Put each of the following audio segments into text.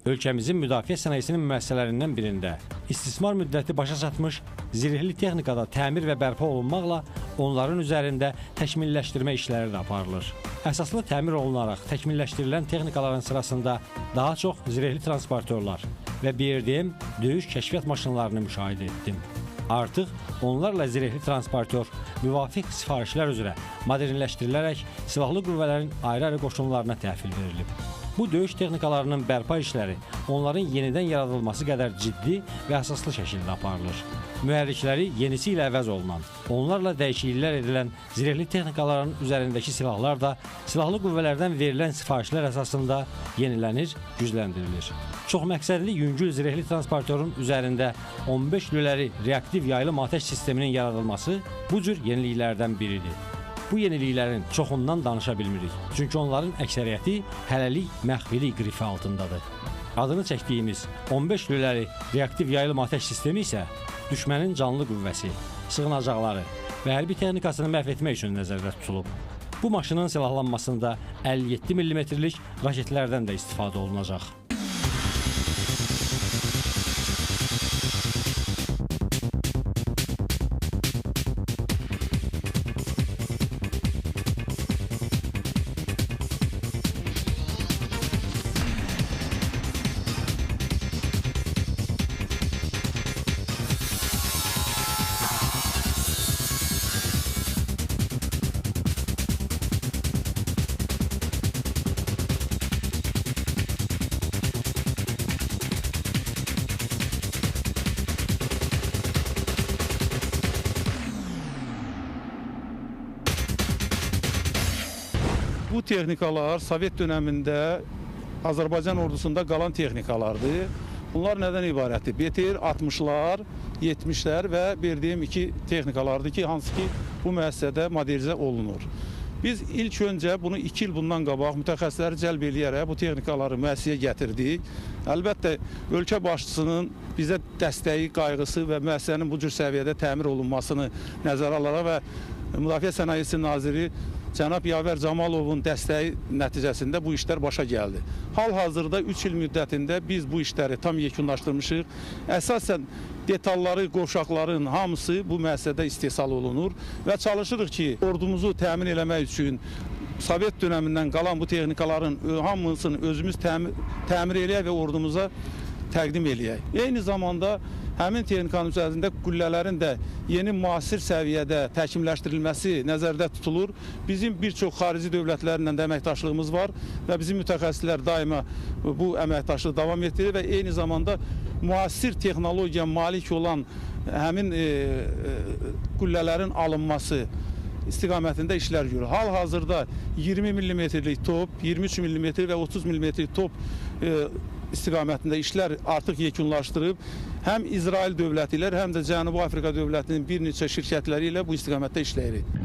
ölkəmizin müdafiə sənayesinin müəssisələrindən birində istismar müddəti başa çatmış zirehli texnikada təmir və bərpa olunmaqla onların üzərində təkmilləşdirmə işləri də aparılır. Əsaslı təmir olunaraq təkmilləşdirilən texnikaların sırasında daha çox zirehli transportörlər və BRDM döyüş kəşfiyyat maşınlarını müşahidə etdim. Artıq onlarla zirehli transportör müvafiq sifarişlər üzrə modernləşdirilərək silahlı qüvvələrin ayrı-ayrı qoşunlarına təhvil verilib. Bu döyüş texnikalarının bərpa işləri onların yenidən yaradılması qədər ciddi və əsaslı şəkildə aparılır. Mühərrikləri yenisi ilə əvəz olunan, onlarla dəyişikliklər edilən zirehli texnikaların üzərindəki silahlar da silahlı qüvvələrdən verilən sifarişlər əsasında yenilənir, gücləndirilir. Çox məqsədli yüngül zirehli transportörün üzərində 15 lüləli reaktiv yaylım atəş sisteminin yaradılması bu cür yeniliklərdən biridir. Bu yeniliklərin çoxundan danışa bilmirik, çünki onların əksəriyyəti hələlik məxfilik qrifi altındadır. Adını çəkdiyimiz 15 lüləli reaktiv yaylım atəş sistemi isə düşmənin canlı qüvvəsi, sığınacaqları və hərbi texnikasını məhv etmək üçün nəzərdə tutulub. Bu maşının silahlanmasında 57 mm-lik raketlərdən də istifadə olunacaq. Bu texnikalar Sovet dönəmində Azərbaycan ordusunda qalan texnikalardır. Bunlar nədən ibarətdir? BTR 60'lar, 70'lər və BRDM-2 texnikalardır ki, hansı ki bu müəssisədə modernizə olunur. Biz ilk öncə bunu 2 il bundan qabaq mütəxəssisləri cəlb eləyərək bu texnikaları müəssisəyə gətirdik. Əlbəttə, ölkə başçısının bizə dəstəyi, qayğısı və müəssisənin bu cür səviyyədə təmir olunmasını nəzərə alaraq və Müdafiə Sənayesi Naziri Cənab Yavər Camalovun dəstəyi nəticəsində bu işlər başa gəldi. Hal-hazırda 3 il müddətində biz bu işləri tam yekunlaşdırmışıq. Əsasən detalları, qovşaqların hamısı bu müəssisədə istehsal olunur və çalışırıq ki, ordumuzu təmin eləmək üçün Sovet dönəmindən qalan bu texnikaların hamısını özümüz təmir eləyək və ordumuza təqdim eləyək. Eyni zamanda həmin texnikanın üzərində qüllələrin də yeni müasir səviyyədə təkmilləşdirilməsi nəzərdə tutulur. Bizim bir çox xarici dövlətlərlə də əməkdaşlığımız var və bizim mütəxəssislər daima bu əməkdaşlığı davam etdirir və eyni zamanda müasir texnologiya malik olan həmin qüllələrin alınması istiqamətində işlər görür. Hal-hazırda 20 mm-lik top, 23 mm və 30 mm-lik top istiqamətində işlər artıq yekunlaşdırıb. Həm İsrail dövləti ilə, həm də Cənubi Afrika dövlətinin bir neçə şirkətləri ilə bu istiqamətdə işləyirik.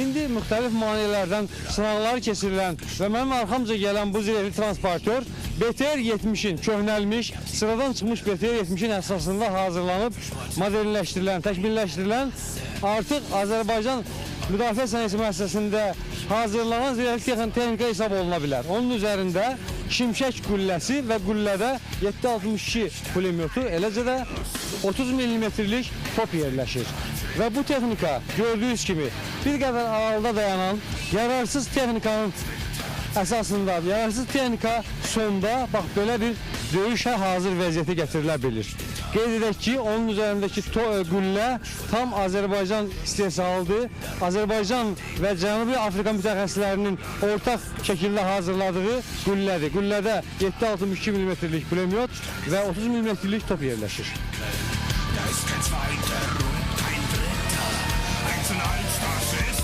İndi müxtəlif maneələrdən sınaqları keçirilən və mənim arxamca gələn bu zirehli transportör BTR 70-in köhnəlmiş, sıradan çıxmış BTR 70-in əsasında hazırlanıb, modernləşdirilən, təkmilləşdirilən, artıq Azərbaycan Müdafiə Sənayesi müəssisəsində hazırlanan zirehli texnika hesab oluna bilər. Onun üzərində Şimşək qülləsi və qüllədə 7.62 pulemyotu, eləcə də 30 mm-lik top yerləşir. Və bu texnika gördüyünüz kimi bir qədər aralıda dayanan yararsız texnikanın əsasında, yararsız texnika sonda bax belə bir döyüşə hazır vəziyyətə gətirilə bilir. Qeyd edək ki, onun üzərindəki qüllə tam Azərbaycan istehsalıdır. Azərbaycan və Cənubi Afrika mütəxəssislərinin ortaq şəkildə hazırladığı qüllədir. Qüllədə 7.62 mm-lik pulemyot və 30 mm-lik top yerləşir. Da ist kein zweiter und kein dritter. Eins und eins, das ist